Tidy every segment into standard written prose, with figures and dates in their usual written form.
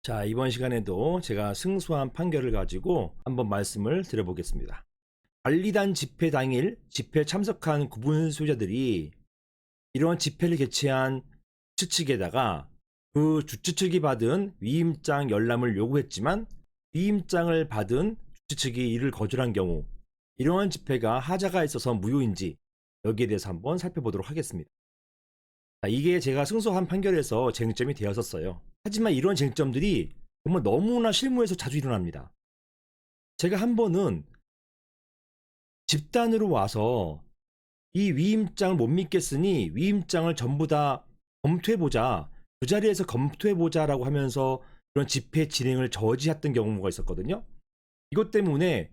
자, 이번 시간에도 제가 승소한 판결을 가지고 한번 말씀을 드려보겠습니다. 관리단 집회 당일 집회에 참석한 구분 소유자들이 이런 집회를 개최한 주최 측에다가 그 주최 측이 받은 위임장 열람을 요구했지만 위임장을 받은 주최 측이 이를 거절한 경우 이러한 집회가 하자가 있어서 무효인지 여기에 대해서 한번 살펴보도록 하겠습니다. 자, 이게 제가 승소한 판결에서 쟁점이 되었었어요. 하지만 이런 쟁점들이 정말 너무나 실무에서 자주 일어납니다. 제가 한 번은 집단으로 와서 이 위임장을 못 믿겠으니 위임장을 전부 다 검토해보자, 그 자리에서 검토해보자라고 하면서 그런 집회 진행을 저지했던 경우가 있었거든요. 이것 때문에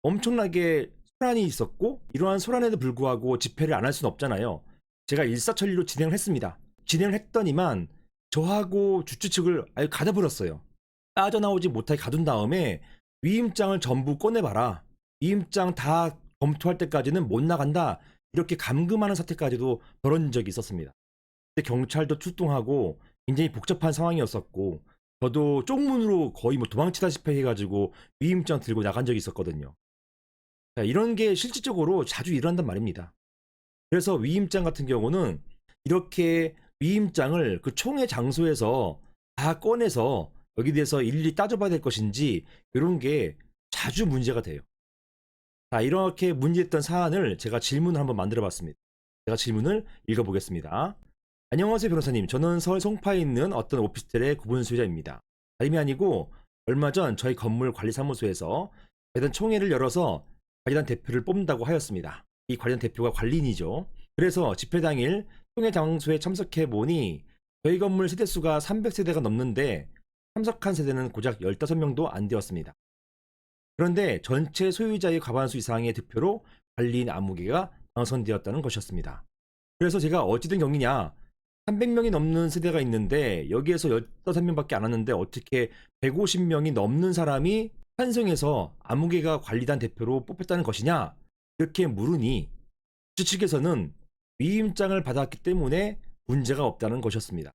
엄청나게 소란이 있었고, 이러한 소란에도 불구하고 집회를 안 할 수는 없잖아요. 제가 일사천리로 진행을 했습니다. 진행을 했더니만 저하고 주최 측을 아예 가둬버렸어요. 빠져나오지 못하게 가둔 다음에 위임장을 전부 꺼내봐라, 위임장 다 검토할 때까지는 못 나간다, 이렇게 감금하는 사태까지도 벌어진 적이 있었습니다. 그때 경찰도 출동하고 굉장히 복잡한 상황이었었고, 저도 쪽문으로 거의 뭐 도망치다시피 해가지고 위임장 들고 나간 적이 있었거든요. 자, 이런 게 실질적으로 자주 일어난단 말입니다. 그래서 위임장 같은 경우는 이렇게 위임장을 그 총회 장소에서 다 꺼내서 여기 대해서 일일이 따져봐야 될 것인지, 이런 게 자주 문제가 돼요. 자, 이렇게 문제됐던 사안을 제가 질문을 한번 만들어 봤습니다. 제가 질문을 읽어보겠습니다. 안녕하세요 변호사님, 저는 서울 송파에 있는 어떤 오피스텔의 구분 소유자입니다. 다름이 아니고 얼마 전 저희 건물 관리사무소에서 관련 총회를 열어서 관리단 대표를 뽑는다고 하였습니다. 이 관리단 대표가 관리인이죠. 그래서 집회 당일 총회 장소에 참석해 보니 저희 건물 세대수가 300세대가 넘는데 참석한 세대는 고작 15명도 안 되었습니다. 그런데 전체 소유자의 과반수 이상의 득표로 관리인 아무개가 당선되었다는 것이었습니다. 그래서 제가 어찌된 경위냐, 300명이 넘는 세대가 있는데 여기에서 15명밖에 안 왔는데 어떻게 150명이 넘는 사람이 찬성해서 아무개가 관리단 대표로 뽑혔다는 것이냐, 이렇게 물으니 주최 측에서는 위임장을 받았기 때문에 문제가 없다는 것이었습니다.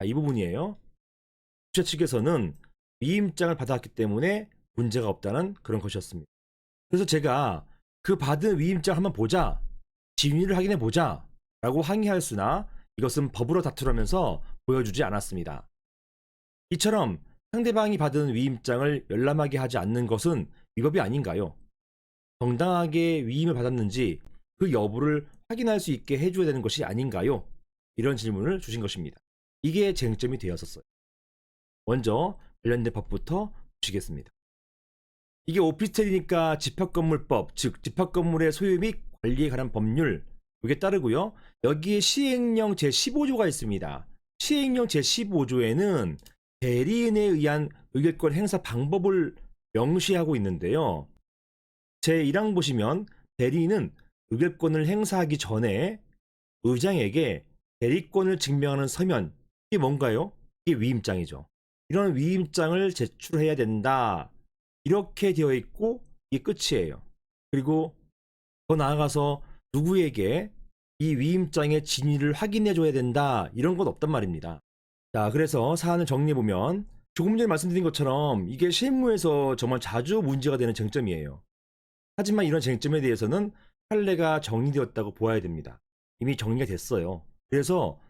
이 부분이에요. 주최 측에서는 위임장을 받았기 때문에 문제가 없다는 그런 것이었습니다. 그래서 제가 그 받은 위임장 한번 보자, 진위를 확인해 보자 라고 항의하였으나 이것은 법으로 다투라면서 보여주지 않았습니다. 이처럼 상대방이 받은 위임장을 열람하게 하지 않는 것은 위법이 아닌가요? 정당하게 위임을 받았는지 그 여부를 확인할 수 있게 해줘야 되는 것이 아닌가요? 이런 질문을 주신 것입니다. 이게 쟁점이 되었었어요. 먼저 관련된 법부터 보시겠습니다. 이게 오피스텔이니까 집합건물법, 즉 집합건물의 소유 및 관리에 관한 법률, 이게 따르고요. 여기에 시행령 제15조가 있습니다. 시행령 제15조에는 대리인에 의한 의결권 행사 방법을 명시하고 있는데요. 제1항 보시면 대리인은 의결권을 행사하기 전에 의장에게 대리권을 증명하는 서면, 이게 뭔가요? 이게 위임장이죠. 이런 위임장을 제출해야 된다, 이렇게 되어 있고 이게 끝이에요. 그리고 더 나아가서 누구에게 이 위임장의 진위를 확인해 줘야 된다, 이런 건 없단 말입니다. 자, 그래서 사안을 정리해 보면 조금 전에 말씀드린 것처럼 이게 실무에서 정말 자주 문제가 되는 쟁점이에요. 하지만 이런 쟁점에 대해서는 판례가 정리되었다고 보아야 됩니다. 이미 정리가 됐어요. 그래서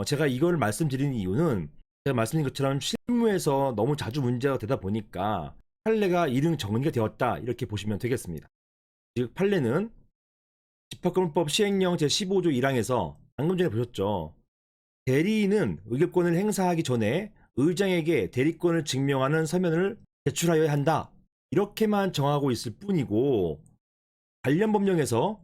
제가 이걸 말씀드리는 이유는 제가 말씀드린 것처럼 실무에서 너무 자주 문제가 되다 보니까 판례가 이른 정리가 되었다, 이렇게 보시면 되겠습니다. 즉 판례는 집합건물법 시행령 제15조 1항에서 방금 전에 보셨죠. 대리인은 의결권을 행사하기 전에 의장에게 대리권을 증명하는 서면을 제출하여야 한다, 이렇게만 정하고 있을 뿐이고, 관련 법령에서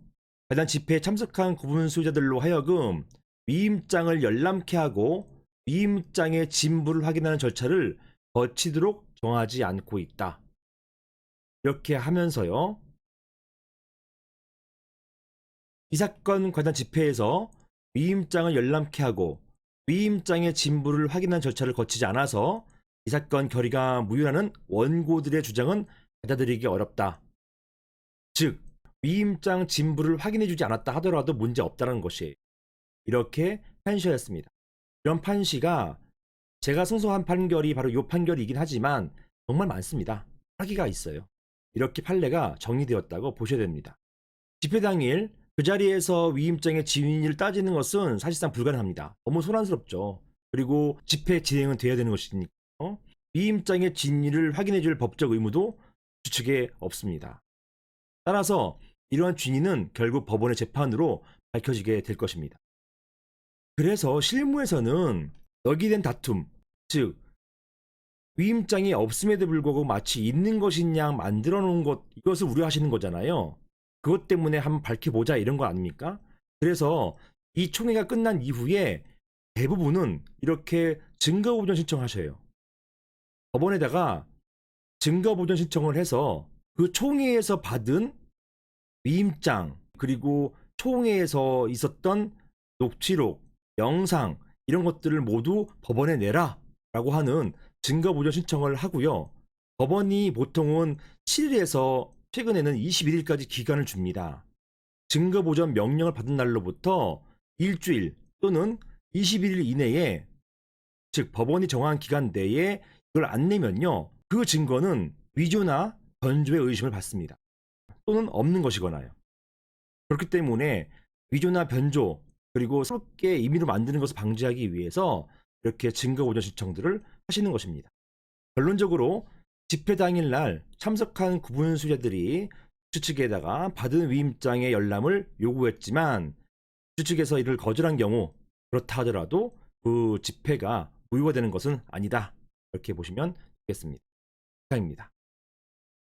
해당 집회에 참석한 구분 소유자들로 하여금 위임장을 열람케 하고 위임장의 진부를 확인하는 절차를 거치도록 정하지 않고 있다. 이렇게 하면서요, 이 사건 관련 집회에서 위임장을 열람케 하고 위임장의 진부를 확인하는 절차를 거치지 않아서 이 사건 결의가 무효라는 원고들의 주장은 받아들이기 어렵다. 즉 위임장 진부를 확인해주지 않았다 하더라도 문제 없다는 것이, 이렇게 판시하였습니다. 이런 판시가 제가 승소한 판결이 바로 이 판결이긴 하지만 정말 많습니다. 사기가 있어요. 이렇게 판례가 정리되었다고 보셔야 됩니다. 집회 당일 그 자리에서 위임장의 진위를 따지는 것은 사실상 불가능합니다. 너무 소란스럽죠. 그리고 집회 진행은 돼야 되는 것이니까 위임장의 진위를 확인해 줄 법적 의무도 주측에 없습니다. 따라서 이러한 진위는 결국 법원의 재판으로 밝혀지게 될 것입니다. 그래서 실무에서는 여기된 다툼, 즉 위임장이 없음에도 불구하고 마치 있는 것인 양 만들어 놓은 것, 이것을 우려하시는 거잖아요. 그것 때문에 한번 밝혀보자 이런 거 아닙니까? 그래서 이 총회가 끝난 이후에 대부분은 이렇게 증거보전 신청하셔요. 법원에다가 증거보전 신청을 해서 그 총회에서 받은 위임장, 그리고 총회에서 있었던 녹취록, 영상 이런 것들을 모두 법원에 내라 라고 하는 증거보전 신청을 하고요. 법원이 보통은 7일에서 최근에는 21일까지 기간을 줍니다. 증거보전 명령을 받은 날로부터 일주일 또는 21일 이내에, 즉 법원이 정한 기간 내에 이걸 안 내면요, 그 증거는 위조나 변조의 의심을 받습니다. 또는 없는 것이거나요. 그렇기 때문에 위조나 변조, 그리고 새롭게 임의로 만드는 것을 방지하기 위해서 이렇게 증거보전 신청들을 하시는 것입니다. 결론적으로 집회 당일날 참석한 구분 수재들이 주측에다가 받은 위임장의 열람을 요구했지만 주측에서 이를 거절한 경우, 그렇다 하더라도 그 집회가 무효가 되는 것은 아니다. 이렇게 보시면 되겠습니다. 이상입니다.